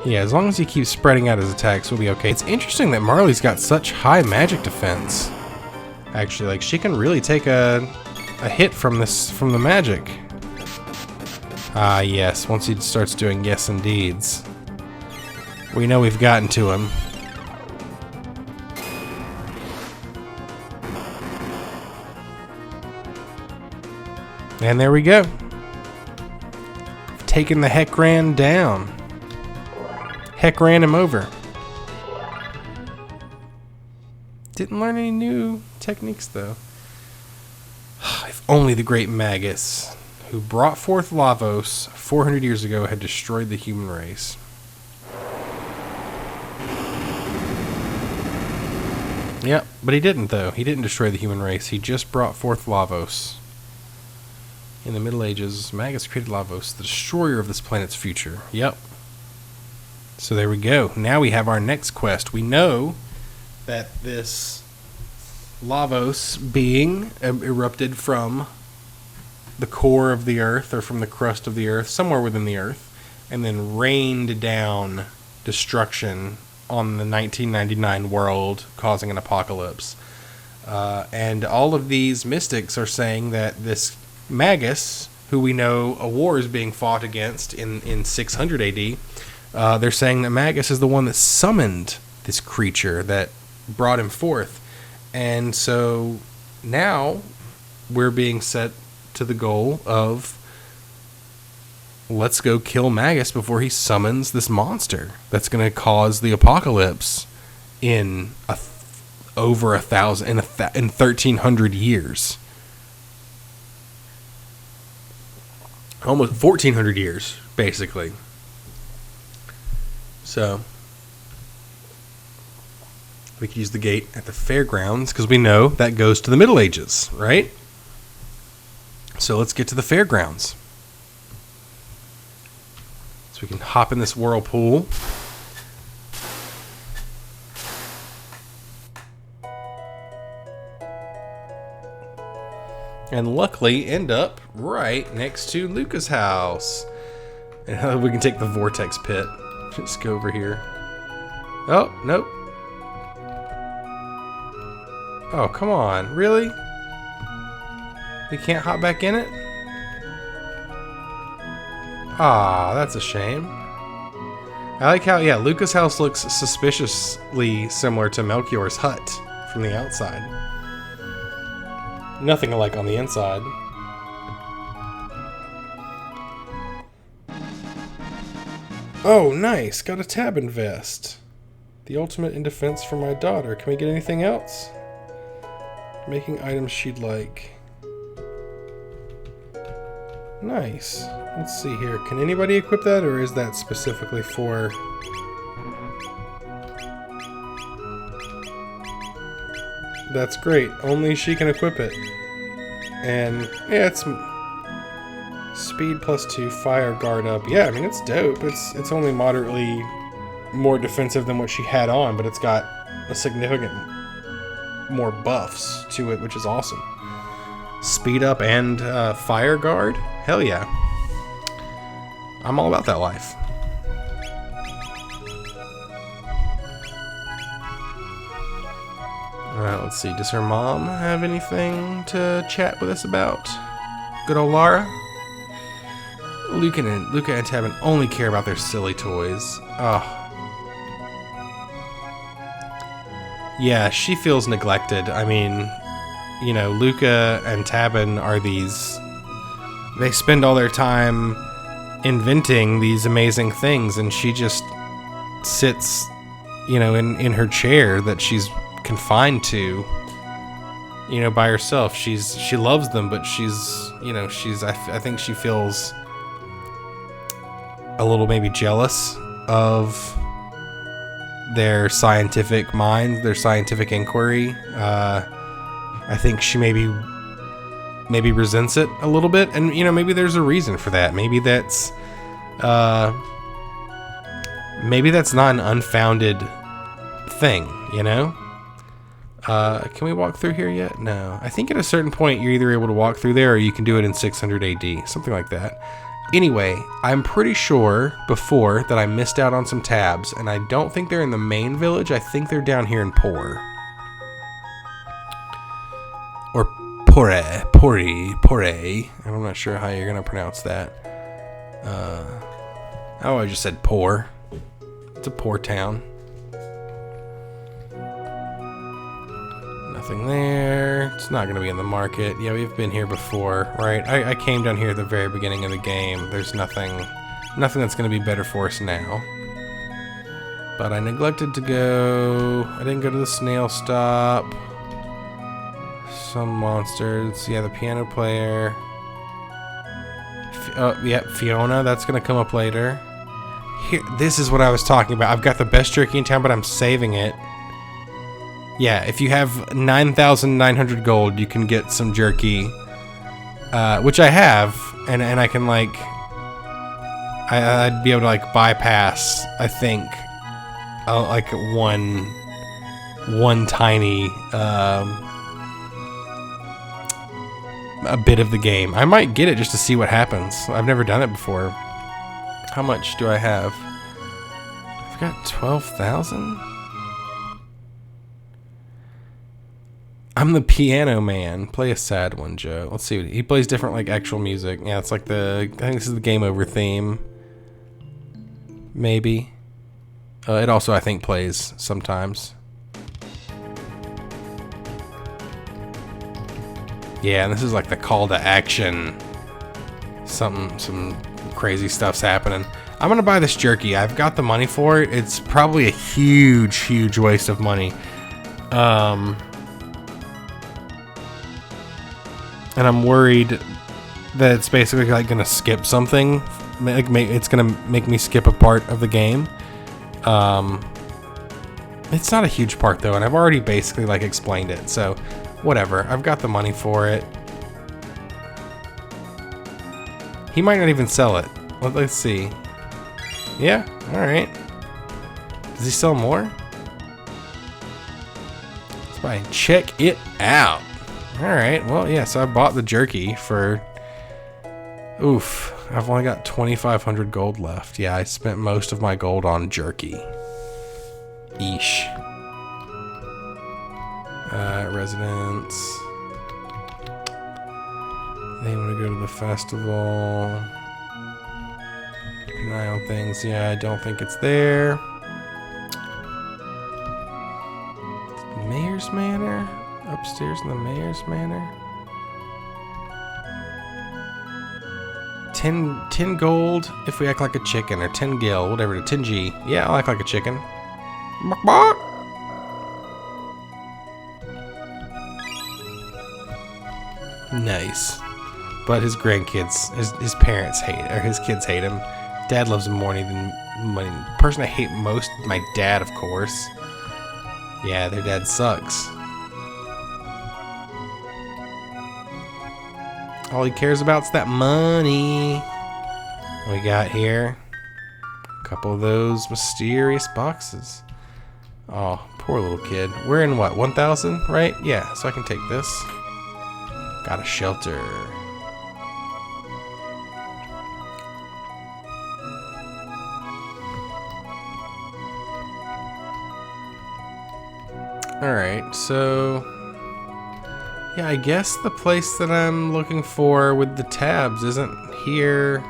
Yeah, as long as he keeps spreading out his attacks, we'll be okay. It's interesting that Marley's got such high magic defense. Actually, like, she can really take a hit from the magic. Ah, yes. Once he starts doing yes indeeds, we know we've gotten to him. And there we go. Taking the Heck-Ran down. Heck ran him over. Didn't learn any new techniques though. If only the great Magus, who brought forth Lavos 400 years ago, had destroyed the human race. Yep, but he didn't though. He didn't destroy the human race. He just brought forth Lavos. In the Middle Ages, Magus created Lavos, the destroyer of this planet's future. Yep. So there we go. Now we have our next quest. We know that this Lavos being erupted from the core of the Earth, or from the crust of the Earth, somewhere within the Earth, and then rained down destruction on the 1999 world, causing an apocalypse. And all of these mystics are saying that this Magus, who we know a war is being fought against in 600 AD, they're saying that Magus is the one that summoned this creature that brought him forth. And so now we're being set to the goal of, let's go kill Magus before he summons this monster that's going to cause the apocalypse in over 1,000 in 1,300 years. Almost 1,400 years, basically. So we could use the gate at the fairgrounds, because we know that goes to the Middle Ages, right? So let's get to the fairgrounds. So we can hop in this whirlpool. And luckily end up right next to Luca's house. And we can take the vortex pit. Just go over here. Oh, nope. Oh, come on. Really? We can't hop back in it? Ah, that's a shame. I like how, yeah, Luca's house looks suspiciously similar to Melchior's hut from the outside. Nothing alike on the inside. Oh, nice. Got a Tabin vest. The ultimate in defense for my daughter. Can we get anything else? Making items she'd like. Nice. Let's see here. Can anybody equip that, or is that specifically for... That's great. Only she can equip it. And, yeah, it's... Speed +2, fire guard up. Yeah, I mean, it's dope. It's only moderately more defensive than what she had on, but it's got a significant more buffs to it, which is awesome. Speed up and fire guard? Hell yeah. I'm all about that life. Alright, let's see. Does her mom have anything to chat with us about? Good old Lara? Luca and Tabin only care about their silly toys. Oh. Yeah, she feels neglected. I mean, you know, Luca and Tabin are these... They spend all their time inventing these amazing things, and she just sits, you know, in her chair that she's confined to, you know, by herself. She loves them, but she's, you know, I think she feels a little maybe jealous of their scientific minds, their scientific inquiry. I think she maybe resents it a little bit, and you know, maybe there's a reason for that. Maybe that's not an unfounded thing, you know? Can we walk through here yet? No. I think at a certain point you're either able to walk through there or you can do it in 600 AD, something like that. Anyway, I'm pretty sure before that I missed out on some tabs, and I don't think they're in the main village. I think they're down here in Por. Or Pore. I'm not sure how you're going to pronounce that. I just said Por. It's a poor town. Nothing there. It's not going to be in the market. Yeah, we've been here before, right? I came down here at the very beginning of the game. There's nothing that's going to be better for us now. But I neglected to go. I didn't go to the snail stop. Some monsters. Yeah, the piano player. Fiona. That's going to come up later. Here, this is what I was talking about. I've got the best jerky in town, but I'm saving it. Yeah, if you have 9,900 gold, you can get some jerky, which I have, and I can like, I'd be able to like bypass, I think, like one tiny a bit of the game. I might get it just to see what happens. I've never done it before. How much do I have? I've got 12,000. I'm the piano man. Play a sad one, Joe. Let's see. He plays different, like, actual music. Yeah, it's like I think this is the Game Over theme. Maybe. It also, I think, plays sometimes. Yeah, and this is like the call to action. Some crazy stuff's happening. I'm gonna buy this jerky. I've got the money for it. It's probably a huge waste of money. And I'm worried that it's basically like gonna skip something. It's gonna make me skip a part of the game. It's not a huge part though, and I've already basically like explained it. So, whatever. I've got the money for it. He might not even sell it. Let's see. Yeah. All right. Does he sell more? Let's buy. Check it out. Alright, well, yeah, so I bought the jerky for... Oof, I've only got 2,500 gold left. Yeah, I spent most of my gold on jerky. Eesh. Residents. They want to go to the festival. Keep an eye on things. Yeah, I don't think it's there. Mayor's Manor? Upstairs in the Mayor's Manor. 10 gold if we act like a chicken, or 10 gil, whatever, 10 G. Yeah, I'll act like a chicken. Bark, bark. Nice. But his grandkids, his parents hate, or his kids hate him. Dad loves him more than money. The person I hate most, my dad, of course. Yeah, their dad sucks. All he cares about is that money. We got here a couple of those mysterious boxes. Oh, poor little kid. We're in what, 1,000, right? Yeah, so I can take this. Got a shelter. Alright, so... yeah, I guess the place that I'm looking for with the tabs isn't here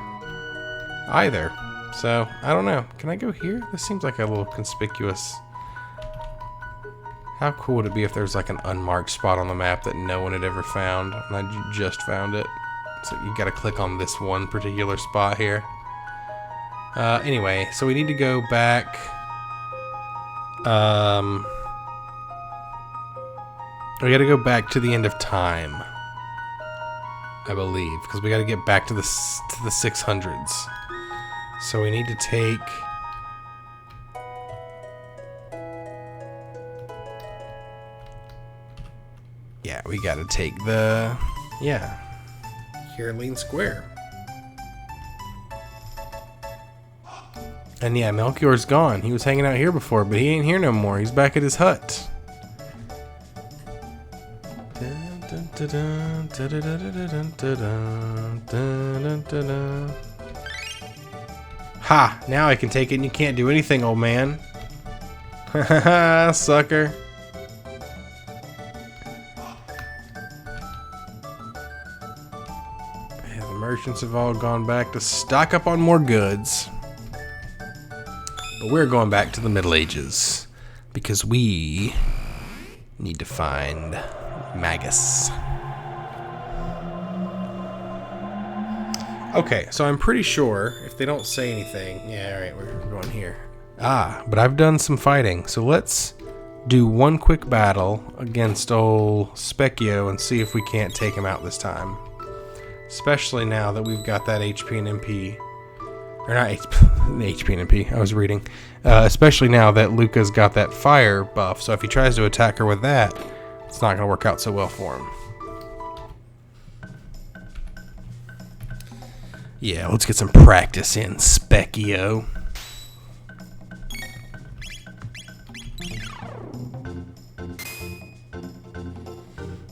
either. So, I don't know. Can I go here? This seems like a little conspicuous. How cool would it be if there's like an unmarked spot on the map that no one had ever found, and I just found it? So you gotta click on this one particular spot here. Anyway, so we need to go back. We gotta go back to the end of time, I believe, because we gotta get back to the 600s. So we need to take Yeah, we gotta take the... Yeah. Caroline Square. And yeah, Melchior's gone. He was hanging out here before, but he ain't here no more. He's back at his hut. Ha! Now I can take it and you can't do anything, old man. Haha, sucker. Yeah, the merchants have all gone back to stock up on more goods. But we're going back to the Middle Ages. Because we need to find Magus. Okay, so I'm pretty sure if they don't say anything... Yeah, alright, we're going here. Ah, but I've done some fighting, so let's do one quick battle against old Specchio and see if we can't take him out this time. Especially now that we've got that HP and MP. Or not HP and MP, I was reading. Especially now that Luca's got that fire buff, so if he tries to attack her with that, it's not going to work out so well for him. Yeah, let's get some practice in, Specchio.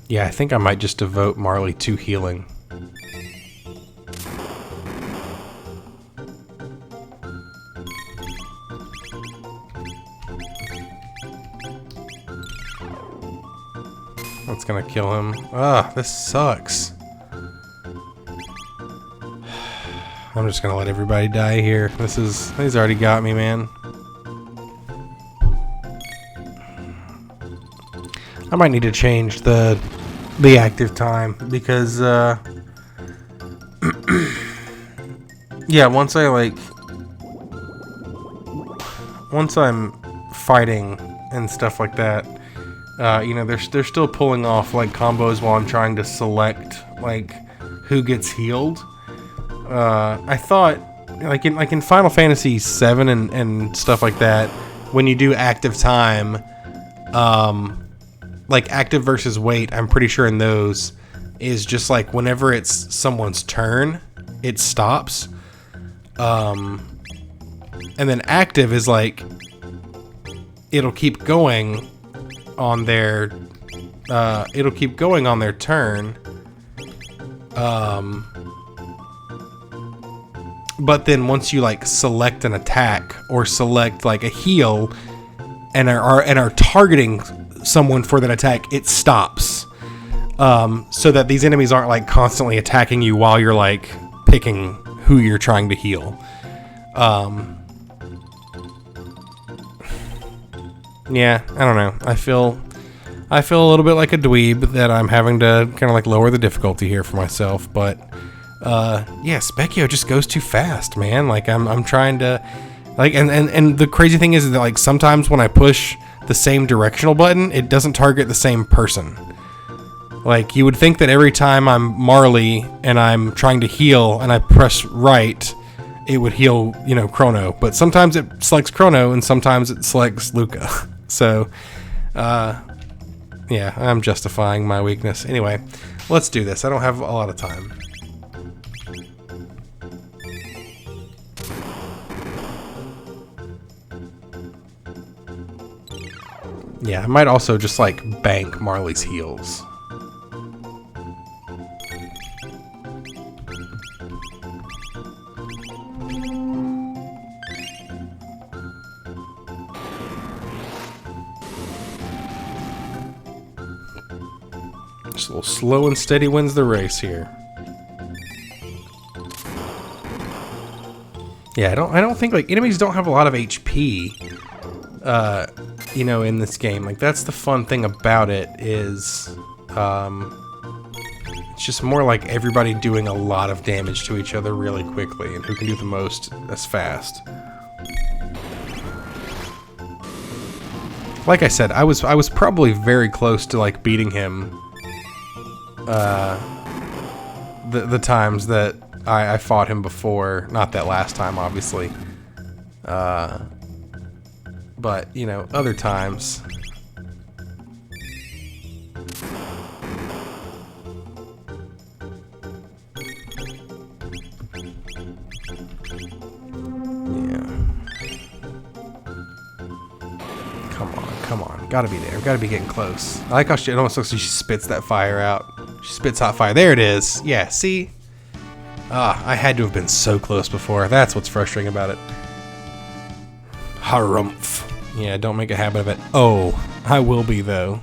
Yeah, I think I might just devote Marley to healing. That's gonna kill him. Ah, this sucks. I'm just gonna let everybody die here. He's already got me, man. I might need to change the active time because yeah, once I'm fighting and stuff like that, you know, they're still pulling off like combos while I'm trying to select like who gets healed. I thought like in Final Fantasy VII and stuff like that, when you do active time, like active versus wait, I'm pretty sure in those is just like whenever it's someone's turn, it stops. And then active is like it'll keep going on their turn. But then once you like select an attack or select like a heal and are targeting someone for that attack, it stops. So that these enemies aren't like constantly attacking you while you're like picking who you're trying to heal. Yeah, I don't know. I feel a little bit like a dweeb that I'm having to kind of like lower the difficulty here for myself, but yeah, Specchio just goes too fast, man. Like I'm trying to like and the crazy thing is that like sometimes when I push the same directional button, it doesn't target the same person. Like you would think that every time I'm Marley and I'm trying to heal and I press right, it would heal, you know, Chrono, but sometimes it selects Chrono and sometimes it selects Luca. So yeah, I'm justifying my weakness. Anyway, let's do this. I don't have a lot of time. Yeah, I might also just like bank Marley's heals. Just a little slow and steady wins the race here. Yeah, I don't think like enemies don't have a lot of HP. You know, in this game, like that's the fun thing about it is, it's just more like everybody doing a lot of damage to each other really quickly, and who can do the most as fast. Like I said, I was probably very close to like beating him. The times that I fought him before, not that last time, obviously. But, you know, other times. Gotta be there. Gotta be getting close. I like how it almost looks like she spits that fire out. She spits hot fire. There it is. Yeah, see? I had to have been so close before. That's what's frustrating about it. Harumph. Yeah, don't make a habit of it. Oh, I will be, though.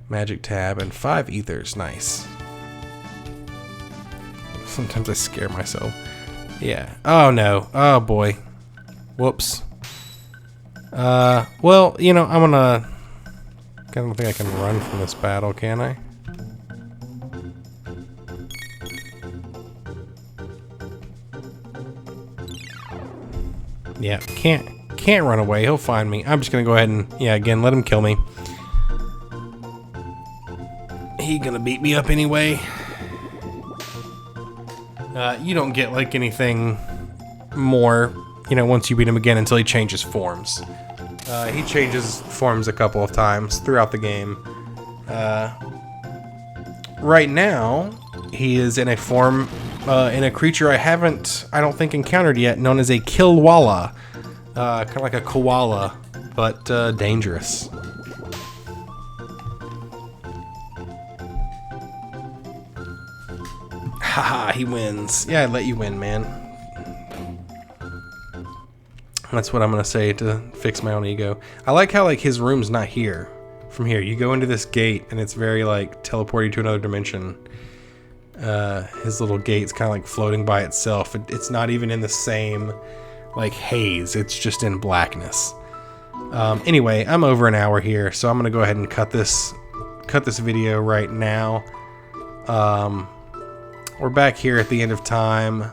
Magic tab and 5 ethers. Nice. Sometimes I scare myself. Yeah. Oh, no. Oh, boy. Whoops. Well, you know, I'm gonna... I don't think I can run from this battle, can I? Yeah, can't run away. He'll find me. I'm just gonna go ahead and, yeah, again, let him kill me. He gonna beat me up anyway. You don't get, like, anything more, you know, once you beat him again until he changes forms. He changes forms a couple of times throughout the game. Right now, he is in a form, in a creature I don't think encountered yet, known as a Kilwala. Kind of like a koala, but dangerous. Haha, he wins. Yeah, I let you win, man. That's what I'm gonna say to fix my own ego. I like how, like, his room's not here. From here, you go into this gate, and it's very, like, teleport you to another dimension. His little gate's kind of like floating by itself. It's not even in the same, like, haze. It's just in blackness. Anyway, I'm over an hour here, so I'm gonna go ahead and cut this video right now. We're back here at the end of time.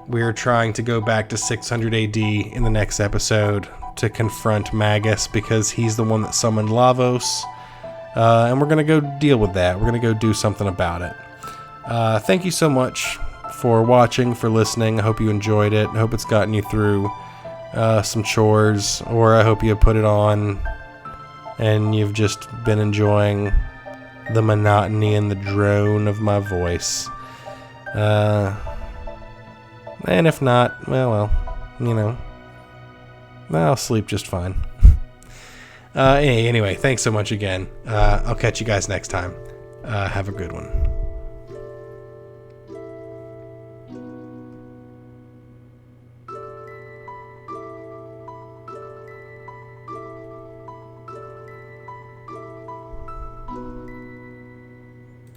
We're trying to go back to 600 AD in the next episode to confront Magus because he's the one that summoned Lavos. And we're going to go deal with that. We're going to go do something about it. Thank you so much for watching, for listening. I hope you enjoyed it. I hope it's gotten you through some chores, or I hope you put it on and you've just been enjoying the monotony and the drone of my voice. And if not, well, you know, I'll sleep just fine. Anyway, thanks so much again. I'll catch you guys next time. Have a good one.